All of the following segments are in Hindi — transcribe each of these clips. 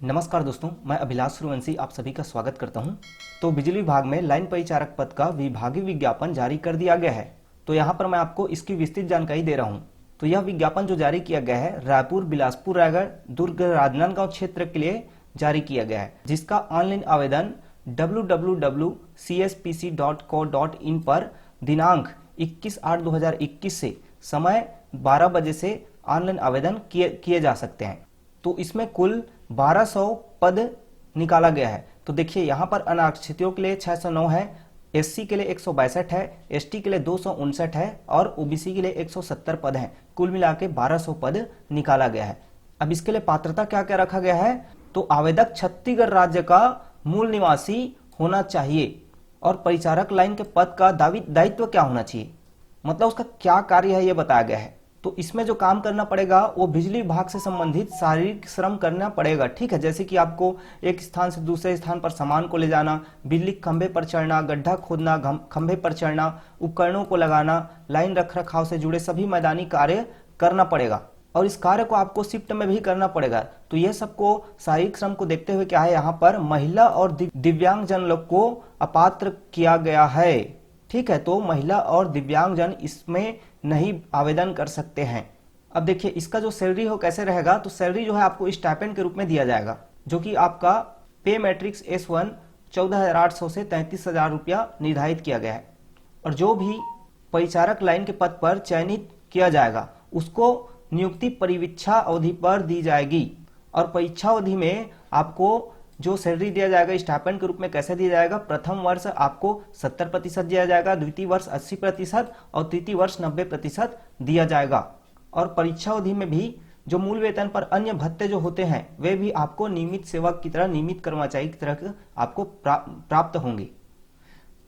नमस्कार दोस्तों, मैं अभिलाष सूर्यवंशी आप सभी का स्वागत करता हूं। तो बिजली विभाग में लाइन परिचारक पद का विभागीय विज्ञापन जारी कर दिया गया है। तो यहां पर मैं आपको इसकी विस्तृत जानकारी दे रहा हूं। तो यह विज्ञापन जो जारी किया गया है रायपुर, बिलासपुर, रायगढ़, दुर्ग, राजनांदगांव क्षेत्र के लिए जारी किया गया है, जिसका ऑनलाइन आवेदन www.cspc.co.in पर दिनांक 21/8/2021 से समय 12 बजे से ऑनलाइन आवेदन किए जा सकते हैं। तो इसमें कुल 1200 पद निकाला गया है। तो देखिए यहाँ पर अनारक्षितों के लिए 609 है, एससी के लिए 162 है, एसटी के लिए 259 है और ओबीसी के लिए 170 पद हैं। कुल मिला के 1200 पद निकाला गया है। अब इसके लिए पात्रता क्या क्या रखा गया है, तो आवेदक छत्तीसगढ़ राज्य का मूल निवासी होना चाहिए और परिचारक लाइन के पद का दायित्व क्या होना चाहिए, मतलब उसका क्या कार्य है ये बताया गया है। तो इसमें जो काम करना पड़ेगा वो बिजली विभाग से संबंधित शारीरिक श्रम करना पड़ेगा, ठीक है। जैसे कि आपको एक स्थान से दूसरे स्थान पर सामान को ले जाना, बिजली खंभे पर चढ़ना, गड्ढा खोदना, खंभे पर चढ़ना, उपकरणों को लगाना, लाइन रख रखाव से जुड़े सभी मैदानी कार्य करना पड़ेगा और इस कार्य को आपको शिफ्ट में भी करना पड़ेगा। तो यह सबको शारीरिक श्रम को देखते हुए क्या है, यहाँ पर महिला और दिव्यांगजन लोग को अपात्र किया गया है, ठीक है। तो महिला और दिव्यांगजन इसमें नहीं आवेदन कर सकते हैं। अब देखिए इसका जो सैलरी हो कैसे रहेगा, तो सैलरी जो है आपको स्टाइपेंड के रूप में दिया जाएगा, जो कि आपका पे मैट्रिक्स S1 14,800 से 33,000 रुपया निर्धारित किया गया है। और जो भी परिचारक लाइन के पद पर चयनित किया जाएगा उसको नियुक्ति परिवीक्षा अवधि पर दी जाएगी और परीक्षा अवधि में आपको जो सैलरी दिया जाएगा स्टाइपेंड के रूप में कैसे दिया जाएगा, प्रथम वर्ष आपको 70% दिया जाएगा, द्वितीय वर्ष 80% और तृतीय वर्ष 90% दिया जाएगा। और परीक्षा अवधि में भी जो मूल वेतन पर अन्य भत्ते जो होते हैं वे भी आपको नियमित सेवक की तरह, नियमित कर्मचारी की तरह आपको प्राप्त होंगे।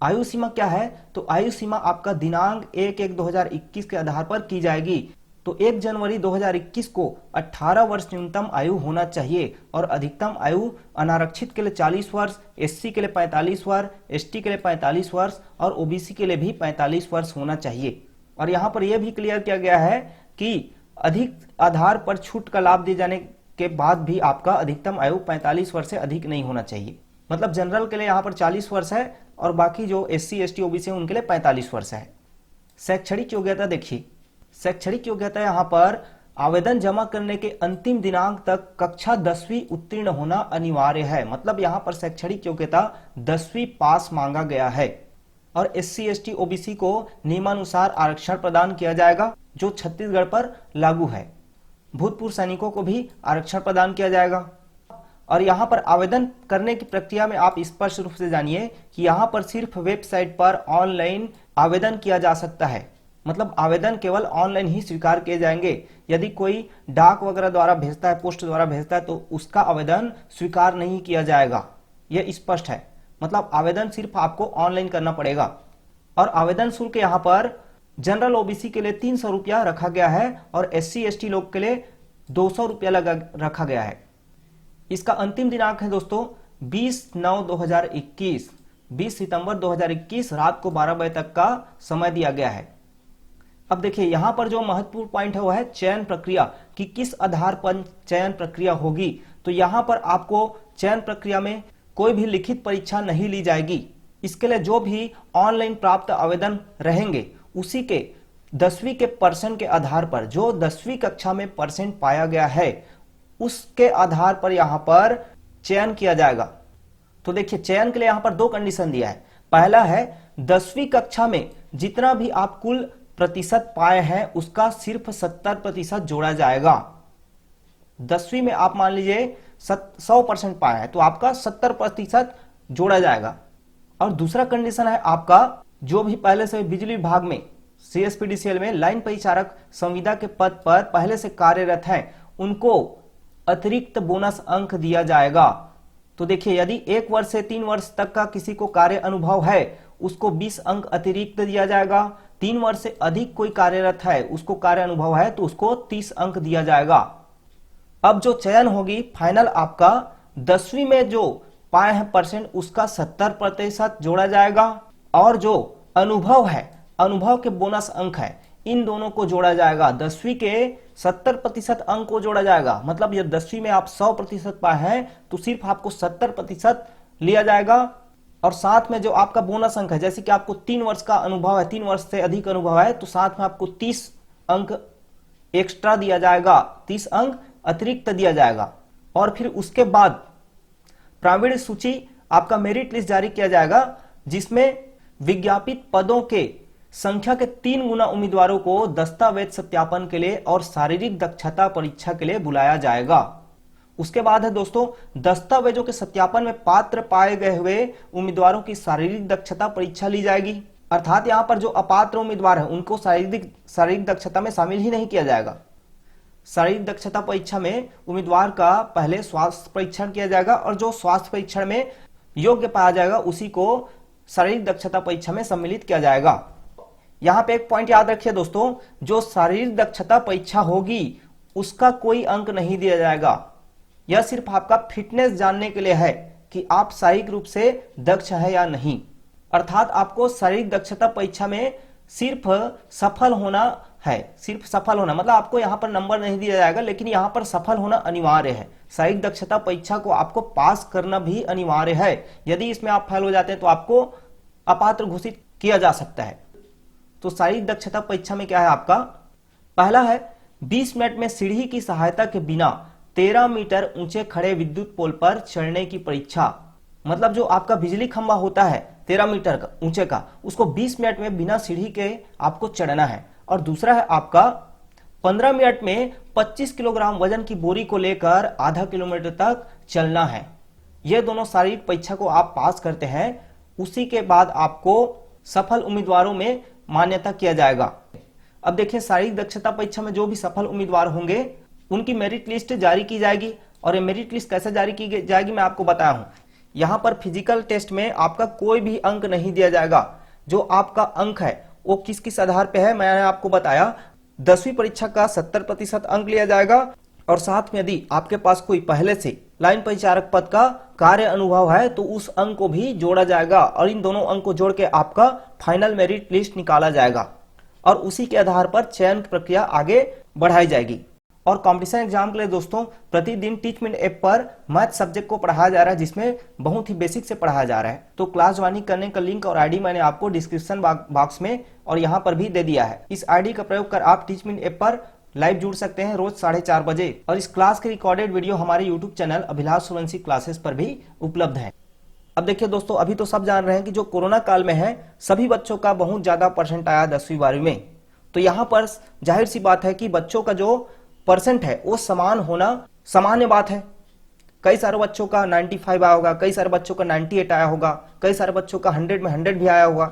आयु सीमा क्या है, तो आयु सीमा आपका दिनांक 1/1/2021 के आधार पर की जाएगी। तो 1 जनवरी 2021 को 18 वर्ष न्यूनतम आयु होना चाहिए और अधिकतम आयु अनारक्षित के लिए 40 वर्ष, एससी के लिए 45 वर्ष, एसटी के लिए 45 वर्ष और ओबीसी के लिए भी 45 वर्ष होना चाहिए। और यहाँ पर यह भी क्लियर किया गया है कि अधिक आधार पर छूट का लाभ दिए जाने के बाद भी आपका अधिकतम आयु 45 वर्ष से अधिक नहीं होना चाहिए। मतलब जनरल के लिए यहाँ पर 40 वर्ष है और बाकी जो एससी, एसटी, ओबीसी है उनके लिए 45 वर्ष है। शैक्षणिक योग्यता देखिए, शैक्षणिक योग्यता यहाँ पर आवेदन जमा करने के अंतिम दिनांक तक कक्षा 10वीं उत्तीर्ण होना अनिवार्य है। मतलब यहाँ पर शैक्षणिक योग्यता 10वीं पास मांगा गया है। और एससी, एसटी, ओबीसी को नियमानुसार आरक्षण प्रदान किया जाएगा जो छत्तीसगढ़ पर लागू है। भूतपूर्व सैनिकों को भी आरक्षण प्रदान किया जाएगा। और यहाँ पर आवेदन करने की प्रक्रिया में आप स्पष्ट रूप से जानिए कि यहाँ पर सिर्फ वेबसाइट पर ऑनलाइन आवेदन किया जा सकता है। मतलब आवेदन केवल ऑनलाइन ही स्वीकार किए जाएंगे। यदि कोई डाक वगैरह द्वारा भेजता है, पोस्ट द्वारा भेजता है, तो उसका आवेदन स्वीकार नहीं किया जाएगा, यह स्पष्ट है। मतलब आवेदन सिर्फ आपको ऑनलाइन करना पड़ेगा। और आवेदन शुल्क यहाँ पर जनरल ओबीसी के लिए 300 रुपया रखा गया है और एससी, एसटी लोग के लिए 200 रुपया रखा गया है। इसका अंतिम दिनांक है दोस्तों 20/9/2021, 20 सितंबर 2021 रात को 12 बजे तक का समय दिया गया है। अब देखिए यहाँ पर जो महत्वपूर्ण पॉइंट है वो है चयन प्रक्रिया, कि किस आधार पर चयन प्रक्रिया होगी। तो यहाँ पर आपको चयन प्रक्रिया में कोई भी लिखित परीक्षा नहीं ली जाएगी। इसके लिए जो भी ऑनलाइन प्राप्त आवेदन रहेंगे उसी के 10वीं के परसेंट के आधार पर, जो 10वीं कक्षा में परसेंट पाया गया है उसके आधार पर यहाँ पर चयन किया जाएगा। तो देखिए चयन के लिए यहाँ पर 2 कंडीशन दिया है। पहला है 10वीं कक्षा में जितना भी आप कुल प्रतिशत पाए हैं उसका सिर्फ 70% जोड़ा जाएगा। 10वीं में आप मान लीजिए 100% पाए हैं तो आपका 70% जोड़ा जाएगा। और दूसरा कंडीशन है आपका जो भी पहले से बिजली विभाग में CSPDCL में लाइन परिचारक संविदा के पद पर पहले से कार्यरत हैं उनको अतिरिक्त बोनस अंक दिया जाएगा। तो देखिए यदि 1 वर्ष से 3 वर्ष तक का किसी को कार्य अनुभव है उसको 20 अंक अतिरिक्त दिया जाएगा। 3 वर्ष से अधिक कोई कार्यरत है उसको कार्य अनुभव है तो उसको 30 अंक दिया जाएगा। अब जो चयन होगी फाइनल आपका 10वीं में जो पाए हैं परसेंट उसका 70% जोड़ा जाएगा और जो अनुभव है, अनुभव के बोनस अंक है इन दोनों को जोड़ा जाएगा। 10वीं के 70% अंक को जोड़ा जाएगा। मतलब ये 10वीं में आप 100% पाए हैं तो सिर्फ आपको 70% लिया जाएगा। और साथ में जो आपका बोनस अंक है, जैसे कि आपको 3 वर्ष का अनुभव है, 3 वर्ष से अधिक अनुभव है, तो साथ में आपको 30 अंक एक्स्ट्रा दिया जाएगा, 30 अंक अतिरिक्त दिया जाएगा। और फिर उसके बाद प्रावीण्य सूची आपका मेरिट लिस्ट जारी किया जाएगा, जिसमें विज्ञापित पदों के संख्या के 3 गुना उम्मीदवारों को दस्तावेज सत्यापन के लिए और शारीरिक दक्षता परीक्षा के लिए बुलाया जाएगा। उसके बाद है दोस्तों, दस्तावेजों के सत्यापन में पात्र पाए गए हुए उम्मीदवारों की शारीरिक दक्षता परीक्षा ली जाएगी। अर्थात यहां पर जो अपात्र उम्मीदवार हैं उनको शारीरिक दक्षता में शामिल ही नहीं किया जाएगा। शारीरिक दक्षता परीक्षा में उम्मीदवार का पहले स्वास्थ्य परीक्षण किया जाएगा और जो स्वास्थ्य परीक्षण में योग्य पाया जाएगा उसी को शारीरिक दक्षता परीक्षा में सम्मिलित किया जाएगा। यहां पे एक पॉइंट याद रखिए दोस्तों, जो शारीरिक दक्षता परीक्षा होगी उसका कोई अंक नहीं दिया जाएगा। यह सिर्फ आपका फिटनेस जानने के लिए है कि आप शारीरिक रूप से दक्ष है या नहीं। अर्थात आपको शारीरिक दक्षता परीक्षा में सिर्फ सफल होना है, सिर्फ सफल होना, मतलब आपको यहां पर नंबर नहीं दिया जाएगा, लेकिन यहां पर सफल होना अनिवार्य है। शारीरिक दक्षता परीक्षा को आपको पास करना भी अनिवार्य है। यदि इसमें आप फेल हो जाते हैं तो आपको अपात्र घोषित किया जा सकता है। तो शारीरिक दक्षता परीक्षा में क्या है आपका, पहला है 20 मिनट में सीढ़ी की सहायता के बिना 13 मीटर ऊंचे खड़े विद्युत पोल पर चढ़ने की परीक्षा। मतलब जो आपका बिजली खंभा होता है 13 मीटर का ऊंचे का, उसको 20 मिनट में बिना सीढ़ी के आपको चढ़ना है। और दूसरा है आपका 15 मिनट में 25 किलोग्राम वजन की बोरी को लेकर आधा किलोमीटर तक चलना है। ये दोनों शारीरिक परीक्षा को आप पास करते हैं, उसी के बाद आपको सफल उम्मीदवारों में मान्यता किया जाएगा। अब देखिए, शारीरिक दक्षता परीक्षा में जो भी सफल उम्मीदवार होंगे उनकी मेरिट लिस्ट जारी की जाएगी। और ये मेरिट लिस्ट कैसे जारी की जाएगी मैं आपको बताया हूं। यहां पर फिजिकल टेस्ट में आपका कोई भी अंक नहीं दिया जाएगा। जो आपका अंक है वो किस किस आधार पे है मैंने आपको बताया। 10वीं परीक्षा का 70% अंक लिया जाएगा और साथ में यदि आपके पास कोई पहले से लाइन परिचारक पद का कार्य अनुभव है तो उस अंक को भी जोड़ा जाएगा और इन दोनों अंक को जोड़ के आपका फाइनल मेरिट लिस्ट निकाला जाएगा और उसी के आधार पर चयन प्रक्रिया आगे बढ़ाई जाएगी। और कंपटीशन एग्जाम के लिए दोस्तों प्रतिदिन टीचमेंट ऐप पर मैथ सब्जेक्ट को पढ़ाया जा रहा है, जिसमें बहुत ही बेसिक से पढ़ाया जा रहा है। तो क्लास ज्वाइनिंग करने का लिंक और आईडी मैंने आपको डिस्क्रिप्शन बॉक्स में और यहाँ पर भी दे दिया है। इस आईडी का प्रयोग कर आप टीचमेंट ऐप पर लाइव जुड़ सकते हैं रोज 4:30 बजे। और इस क्लास के रिकॉर्डेड वीडियो हमारे YouTube channel Abhilash Suryavanshi classes पर भी उपलब्ध है। अब देखिए दोस्तों, अभी तो सब जान रहे हैं कि जो कोरोना काल में है सभी बच्चों का बहुत ज्यादा परसेंट आया 10वीं 12वीं में। तो यहाँ पर जाहिर सी बात है कि बच्चों का जो परसेंट है वो समान होना सामान्य बात है। कई सारे बच्चों का 95 आया होगा, कई सारे बच्चों का 98 आया होगा, कई सारे बच्चों का 100 में 100 भी आया होगा।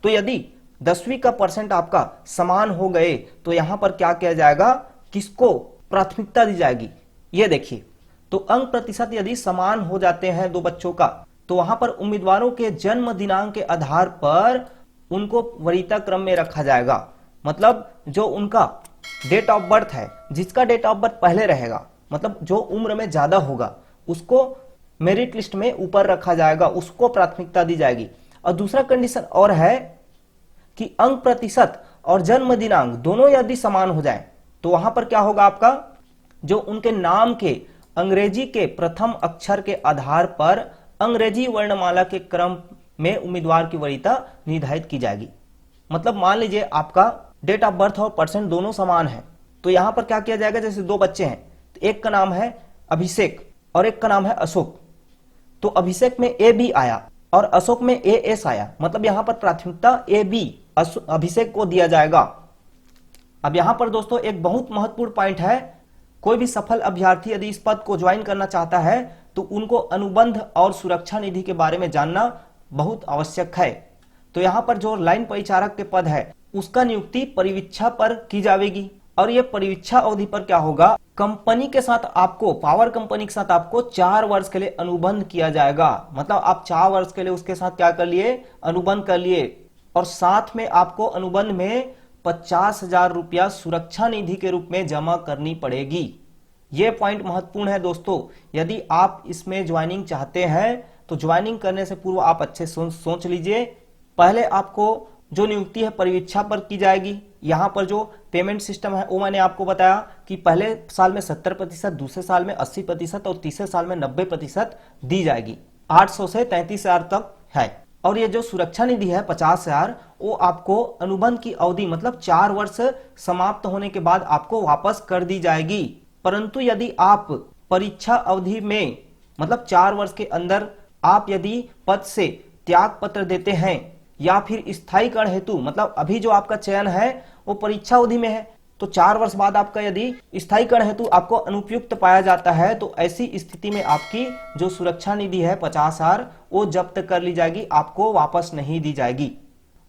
तो यदि 10वीं का परसेंट आपका समान हो गए तो यहां पर क्या किया जाएगा, किसको प्राथमिकता दी जाएगी ये देखिए। तो अंक प्रतिशत यदि समान हो जाते हैं दो बच्चों का तो वहां पर उम्मीदवारों के जन्म दिनांक के आधार पर उनको वरीयता क्रम में रखा जाएगा। मतलब जो उनका डेट ऑफ बर्थ है, जिसका डेट ऑफ बर्थ पहले रहेगा, मतलब जो उम्र में ज्यादा होगा उसको मेरिट लिस्ट में ऊपर रखा जाएगा, उसको प्राथमिकता दी जाएगी। और दूसरा कंडीशन और है कि अंक प्रतिशत और जन्म दिनांक दोनों यदि समान हो जाए तो वहां पर क्या होगा, आपका जो उनके नाम के अंग्रेजी के प्रथम अक्षर के आधार पर अंग्रेजी वर्णमाला के क्रम में उम्मीदवार की वरीयता निर्धारित की जाएगी। मतलब मान लीजिए आपका डेट ऑफ बर्थ और परसेंट दोनों समान है तो यहां पर क्या किया जाएगा, जैसे दो बच्चे हैं तो एक का नाम है अभिषेक और एक का नाम है अशोक, तो अभिषेक में ए बी आया और अशोक में ए एस आया, मतलब यहां पर प्राथमिकता ए बी अभिषेक को दिया जाएगा। अब यहां पर दोस्तों एक बहुत महत्वपूर्ण पॉइंट है, कोई भी सफल अभ्यर्थी यदि इस पद को ज्वाइन करना चाहता है तो उनको अनुबंध और सुरक्षा निधि के बारे में जानना बहुत आवश्यक है। तो यहां पर जो लाइन परिचारक के पद है उसका नियुक्ति परिवीक्षा पर की जाएगी और यह परिवीक्षा अवधि पर क्या होगा, कंपनी के साथ आपको, पावर कंपनी के साथ आपको 4 वर्ष के लिए अनुबंध किया जाएगा। मतलब आप 4 वर्ष के लिए उसके साथ क्या कर लिए, अनुबंध कर लिए और साथ में आपको अनुबंध में 50,000 रुपया सुरक्षा निधि के रूप में जमा करनी पड़ेगी। यह पॉइंट महत्वपूर्ण है दोस्तों। यदि आप इसमें ज्वाइनिंग चाहते हैं तो ज्वाइनिंग करने से पूर्व आप अच्छे सोच लीजिए। पहले आपको जो नियुक्ति है परिवीक्षा पर की जाएगी, यहाँ पर जो पेमेंट सिस्टम है वो मैंने आपको बताया कि पहले साल में 70%, दूसरे साल में 80% और तीसरे साल में 90% दी जाएगी। 800 से 33,000 तक है। और ये जो सुरक्षा निधि है 50,000, वो आपको अनुबंध की अवधि मतलब 4 वर्ष समाप्त होने के बाद आपको वापस कर दी जाएगी। परंतु यदि आप परीक्षा अवधि में मतलब 4 वर्ष के अंदर आप यदि पद से त्याग पत्र देते हैं या फिर स्थायीकरण हेतु मतलब अभी जो आपका चयन है वो परीक्षा अवधि में है, तो 4 वर्ष बाद आपका यदि स्थायीकरण हेतु आपको अनुपयुक्त पाया जाता है तो ऐसी स्थिति में आपकी जो सुरक्षा निधि है 50,000 वो जब्त कर ली जाएगी, आपको वापस नहीं दी जाएगी।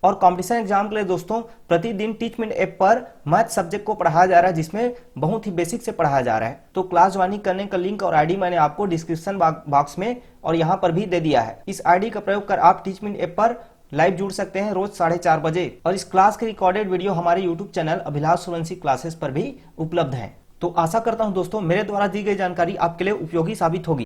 और कंपटीशन एग्जाम के लिए दोस्तों प्रतिदिन टीचमेंट ऐप पर मैथ सब्जेक्ट को पढ़ाया जा रहा है, जिसमें बहुत ही बेसिक से पढ़ाया जा रहा है। तो क्लास ज्वाइनिंग करने का लिंक और आईडी मैंने आपको डिस्क्रिप्शन बॉक्स में और यहाँ पर भी दे दिया है। इस आईडी का प्रयोग कर आप टीचमेंट ऐप पर लाइव जुड़ सकते हैं रोज 4:30 बजे। और इस क्लास की रिकॉर्डेड वीडियो हमारे YouTube channel Abhilash Suryavanshi classes पर भी उपलब्ध है। तो आशा करता हूं दोस्तों मेरे द्वारा दी गई जानकारी आपके लिए उपयोगी साबित होगी।